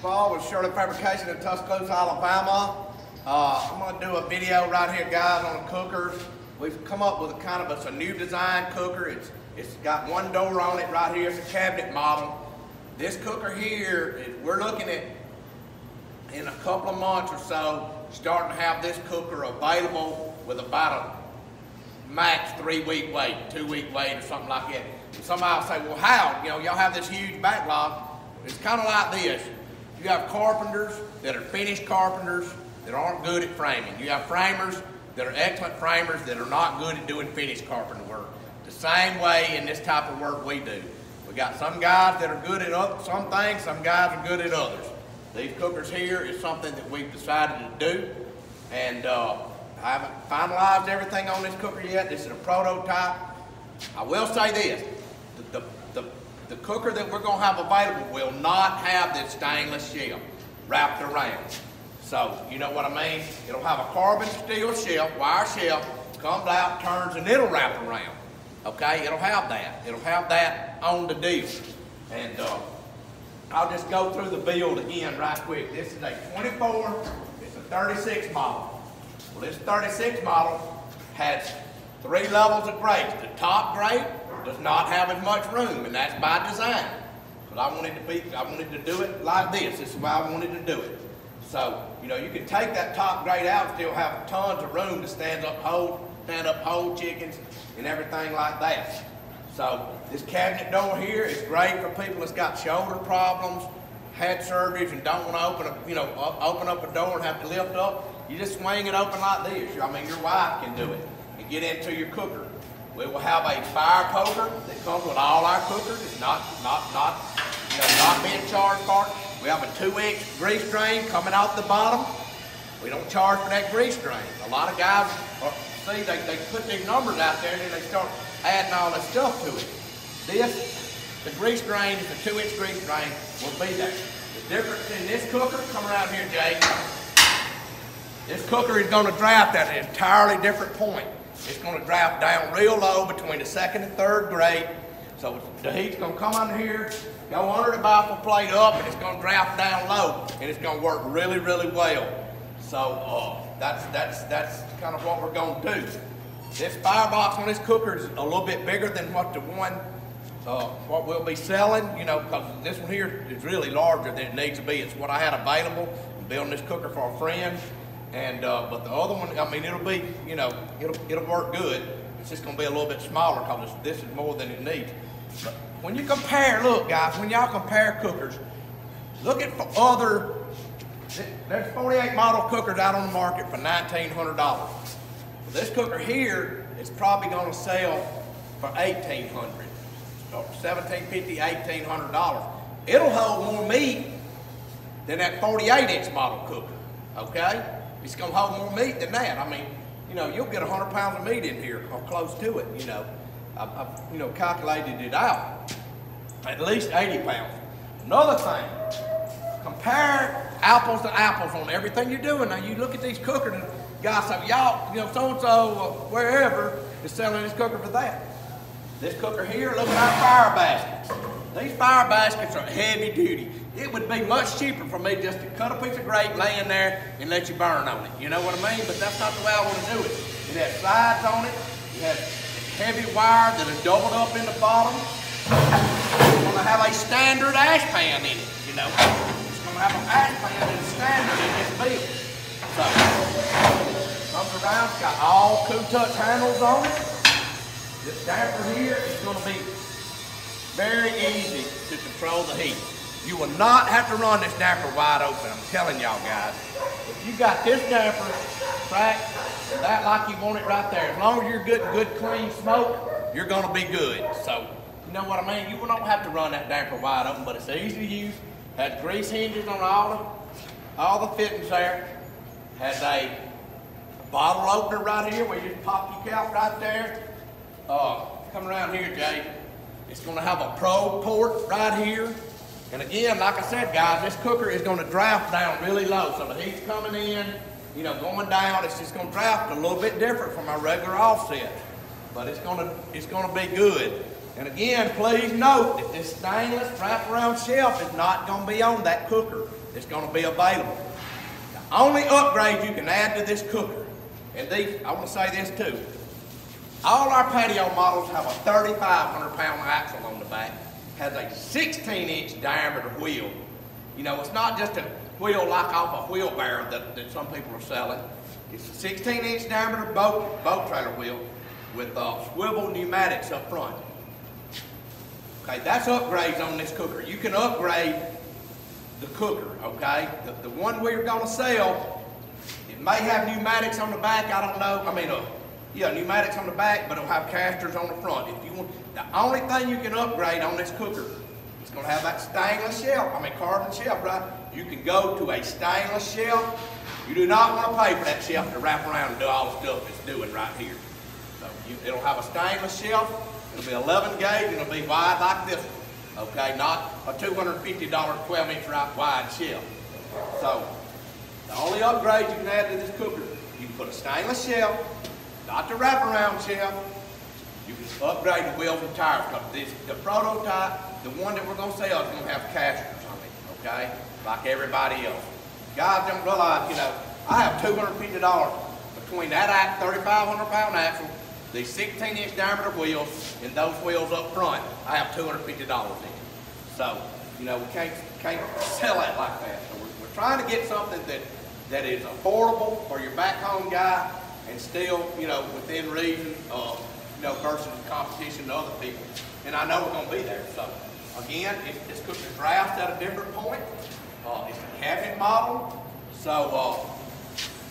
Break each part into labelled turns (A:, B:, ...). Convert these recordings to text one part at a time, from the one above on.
A: Paul with Shirley Fabrication in Tuscaloosa, Alabama. I'm going to do a video right here, guys, on a cooker. We've come up with a new design cooker. It's got one door on it right here. It's a cabinet model. This cooker here, we're looking at in a couple of months or so starting to have this cooker available with about a max 3-week wait, 2-week wait, or something like that. And somebody will say, well, how? You know, y'all have this huge backlog. It's kind of like this. You have carpenters that are finished carpenters that aren't good at framing. You have framers that are excellent framers that are not good at doing finished carpenter work. The same way in this type of work we do. We got some guys that are good at some things, some guys are good at others. These cookers here is something that we've decided to do, and I haven't finalized everything on this cooker yet. This is a prototype. I will say this, the cooker that we're going to have available will not have this stainless shell wrapped around. So, you know what I mean? It'll have a carbon steel shell, wire shell, comes out, turns, and it'll wrap around. Okay, it'll have that. It'll have that on the deal. And I'll just go through the build again right quick. This is a 24, it's a 36 model. Well, this 36 model has 3 levels of grades. The top grade does not have as much room, and that's by design. But I wanted to do it like this. This is why I wanted to do it. So, you know, you can take that top grade out and still have tons of room to stand up whole chickens and everything like that. So this cabinet door here is great for people that's got shoulder problems, had surgeries, and don't want to open up a door and have to lift up. You just swing it open like this. I mean, your wife can do it and get into your cooker. We will have a fire poker that comes with all our cookers. It's not being charged for it. We have a 2-inch grease drain coming out the bottom. We don't charge for that grease drain. A lot of guys they put these numbers out there and then they start adding all that stuff to it. The grease drain, the 2-inch grease drain will be there. The difference in this cooker, come around here, Jay. This cooker is going to draft at an entirely different point. It's going to draft down real low between the 2nd and 3rd grade. So the heat's going to come under here, go under the baffle plate up, and it's going to draft down low, and it's going to work really, really well. So that's kind of what we're going to do. This firebox on this cooker is a little bit bigger than what what we'll be selling, you know, because this one here is really larger than it needs to be. It's what I had available. I'm building this cooker for a friend, and but the other one, I mean, it'll be, you know, it'll work good. It's just going to be a little bit smaller because this is more than it needs. But when you compare, look, guys, when y'all compare cookers, look at other. There's 48 model cookers out on the market for $1,900. This cooker here is probably going to sell for $1,800, $1,750, $1,800. It'll hold more meat than that 48-inch model cooker. Okay, it's going to hold more meat than that. I mean, you know, you'll get 100 pounds of meat in here or close to it. You know, I've calculated it out. At least 80 pounds. Another thing, compare apples to apples on everything you're doing. Now you look at these cookers and guys say, y'all, you know, so-and-so wherever is selling this cooker for that. This cooker here, look at our fire baskets. These fire baskets are heavy duty. It would be much cheaper for me just to cut a piece of grate, lay in there, and let you burn on it. You know what I mean? But that's not the way I want to do it. It has sides on it. It has heavy wire that is doubled up in the bottom. It's going to have a standard ash pan in it, you know. It's going to have an ash pan that's standard in this build. So, comes around, it's got all 2-touch handles on it. This damper here is going to be very easy to control the heat. You will not have to run this damper wide open, I'm telling y'all guys. If you got this damper cracked, that like you want it right there. As long as you're getting good clean smoke, you're going to be good. So, you know what I mean? You don't have to run that damper wide open, but it's easy to use. Has grease hinges on all the fittings there. Has a bottle opener right here where you just pop your cap right there. Come around here, Jay. It's going to have a probe port right here. And again, like I said, guys, this cooker is going to draft down really low. So the heat's coming in, you know, going down. It's just going to draft a little bit different from our regular offset. But it's going to be good. And again, please note that this stainless wraparound shelf is not going to be on that cooker. It's going to be available. The only upgrade you can add to this cooker, and these, I want to say this too, all our patio models have a 3,500 pound axle on the back, has a 16-inch diameter wheel. You know, it's not just a wheel like off a wheelbarrow that some people are selling. It's a 16-inch diameter boat trailer wheel with swivel pneumatics up front. Okay, that's upgrades on this cooker. You can upgrade the cooker, okay? The one we're gonna sell, it may have pneumatics on the back, I don't know. I mean, yeah, pneumatics on the back, but it'll have casters on the front. If you want, the only thing you can upgrade on this cooker, it's gonna have that stainless shelf, carbon shelf, right? You can go to a stainless shelf. You do not want to pay for that shelf to wrap around and do all the stuff it's doing right here. So it'll have a stainless shelf. It'll be 11 gauge and it'll be wide like this one. Okay, not a $250 12-inch wide shelf. So the only upgrade you can add to this cooker, you can put a stainless shelf, not the wraparound shelf. You can upgrade the wheels and tires because the prototype, the one that we're going to sell, is going to have casters on it. Okay, like everybody else. Guys don't realize, you know, I have $250 between that 3,500 pound axle, these 16-inch diameter wheels, and those wheels up front. I have $250 in it. So, you know, we can't sell that like that. So we're trying to get something that is affordable for your back home guy and still, you know, within reason, you know, versus competition to other people. And I know we're going to be there. So, again, this cooker's drafts at a different point. It's a cabinet model, so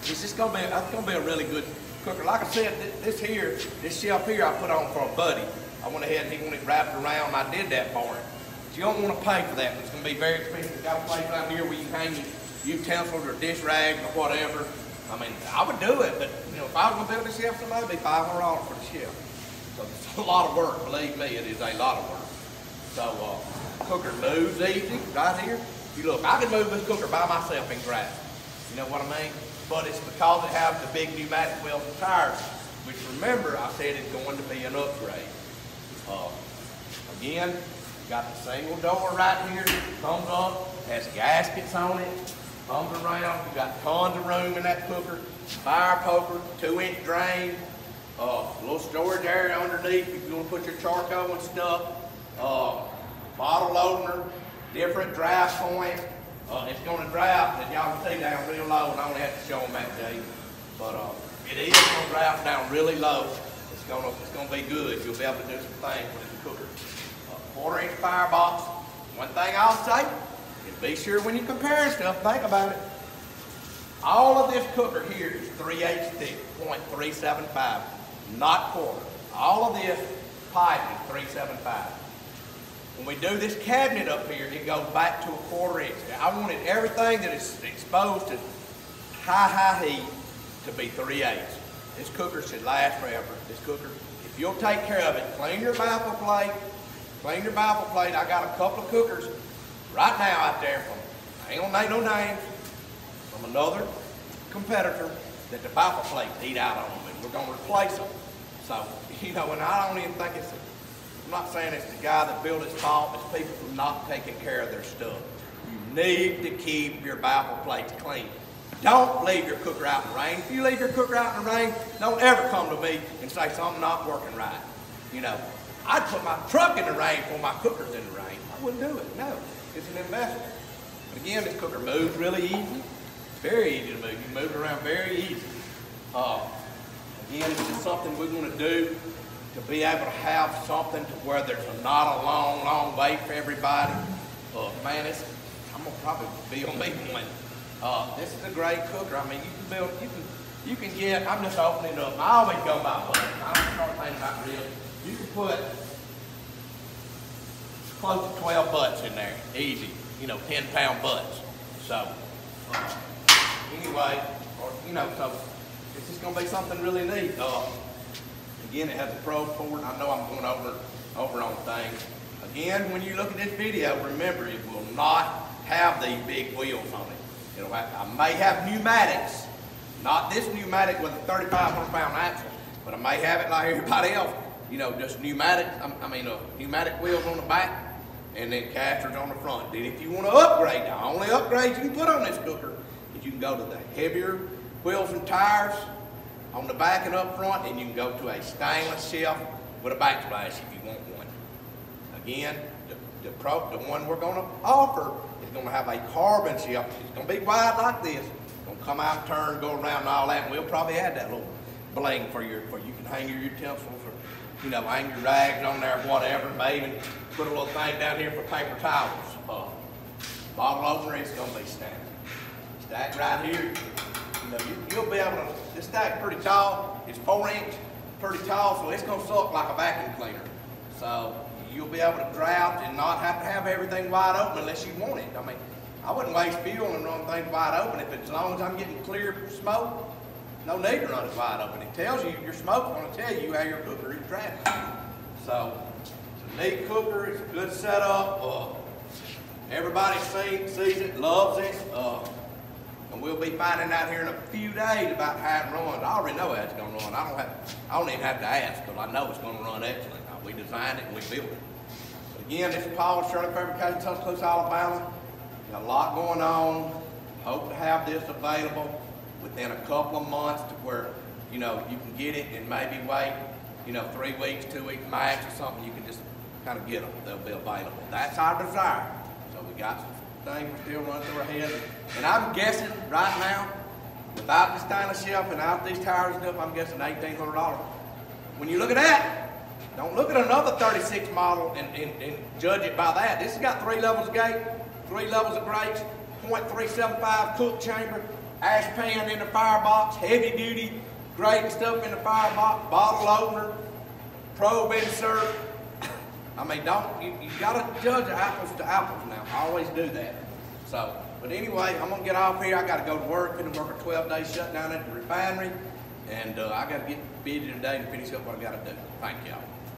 A: it's just gonna be a really good cooker. Like I said, this shelf here I put on for a buddy. I went ahead and he wanted it wrapped around and I did that for him. But you don't want to pay for that. It's gonna be very expensive. You've got a place out here where you can hang your utensils or dish rags or whatever. I mean, I would do it, but you know, if I was gonna build this shelf, somebody would be $500 for the shelf. So it's a lot of work. Believe me, it is a lot of work. So cooker moves easy right here. You look, I can move this cooker by myself in grass. You know what I mean? But it's because it has the big pneumatic wheels and tires, which remember I said it's going to be an upgrade. Again, you got the single door right here, comes up, has gaskets on it, comes around. You got tons of room in that cooker. Fire poker, 2-inch drain, a little storage area underneath if you want to put your charcoal and stuff. Bottle opener. Different draft point. It's going to draft, and y'all can see down real low, and I only have to show them that, Jay. But it is going to draft down really low. It's going to be good. You'll be able to do some things with the cooker. 1/4-inch firebox. One thing I'll say is be sure when you compare stuff, think about it. All of this cooker here is 3/8 thick, 0.375, not quarter. All of this pipe is 375. When we do this cabinet up here, it goes back to a 1/4 inch. I wanted everything that is exposed to high heat to be 3/8. This cooker should last forever. This cooker, if you'll take care of it, clean your baffle plate. I got a couple of cookers right now out there from, I ain't gonna name no names, from another competitor that the baffle plates eat out on them, and we're gonna replace them. So, you know, and I don't even think I'm not saying it's the guy that built his fault, it's people from not taking care of their stuff. You need to keep your baffle plates clean. Don't leave your cooker out in the rain. If you leave your cooker out in the rain, don't ever come to me and say something's not working right. You know, I'd put my truck in the rain before my cooker's in the rain. I wouldn't do it, no. It's an investment. But again, this cooker moves really easy. It's very easy to move. You can move it around very easy. Again, it's just something we're going to do to be able to have something to where there's not a long wait for everybody. Man, I'm gonna probably be on me one. This is a great cooker. I mean, you can get. I'm just opening it up. I always go by butts. I don't start thinking about real. You can put close to 12 butts in there, easy. You know, 10-pound butts. So anyway, you know, so it's just gonna be something really neat. Again, it has a pro port. I know I'm going over on things. Again, when you look at this video, remember it will not have these big wheels on it. I may have pneumatics, not this pneumatic with a 3,500 pound axle, but I may have it like everybody else. you know, just pneumatic wheels on the back, and then casters on the front. Then if you want to upgrade, the only upgrade you can put on this cooker is you can go to the heavier wheels and tires on the back and up front, and you can go to a stainless shelf with a backsplash if you want one. Again, the one we're going to offer is going to have a carbon shelf. It's going to be wide like this. It's going to come out, turn, go around, and all that. And we'll probably add that little bling for you can hang your utensils or, you know, hang your rags on there, whatever. Maybe put a little thing down here for paper towels. Bottle opener, it's going to be standard. Stack right here. You know, you'll be able to. This stack's pretty tall. It's 4 inch, pretty tall, so it's going to suck like a vacuum cleaner. So you'll be able to draft and not have to have everything wide open unless you want it. I mean, I wouldn't waste fuel and run things wide open as long as I'm getting clear smoke. No need to run it wide open. It tells you, your smoke's going to tell you how your cooker is drafting. So, it's a neat cooker. It's a good setup. Everybody sees it, loves it. And we'll be finding out here in a few days about how it runs. I already know how it's going to run. I don't even have to ask because I know it's going to run excellent. We designed it and we built it. But again, this is Paul, Shirley Fabrication, Tuscaloosa, Alabama. Got a lot going on. Hope to have this available within a couple of months to where, you know, you can get it and maybe wait, you know, 3 weeks, 2 weeks max or something. You can just kind of get them. They'll be available. That's our desire. So we got some things we're still running through our head. And I'm guessing right now, without the stainless shelf and out these tires and stuff, I'm guessing $1,800. When you look at that, don't look at another 36 model and judge it by that. This has got 3 levels of gate, 3 levels of grates, .375 cook chamber, ash pan in the firebox, heavy duty grate and stuff in the firebox, bottle opener, probe insert. I mean, you gotta judge apples to apples now. I always do that. So, but anyway, I'm gonna get off here. I gotta go to work and work a 12-day shutdown at the refinery. And I gotta get busy today to finish up what I gotta do. Thank y'all.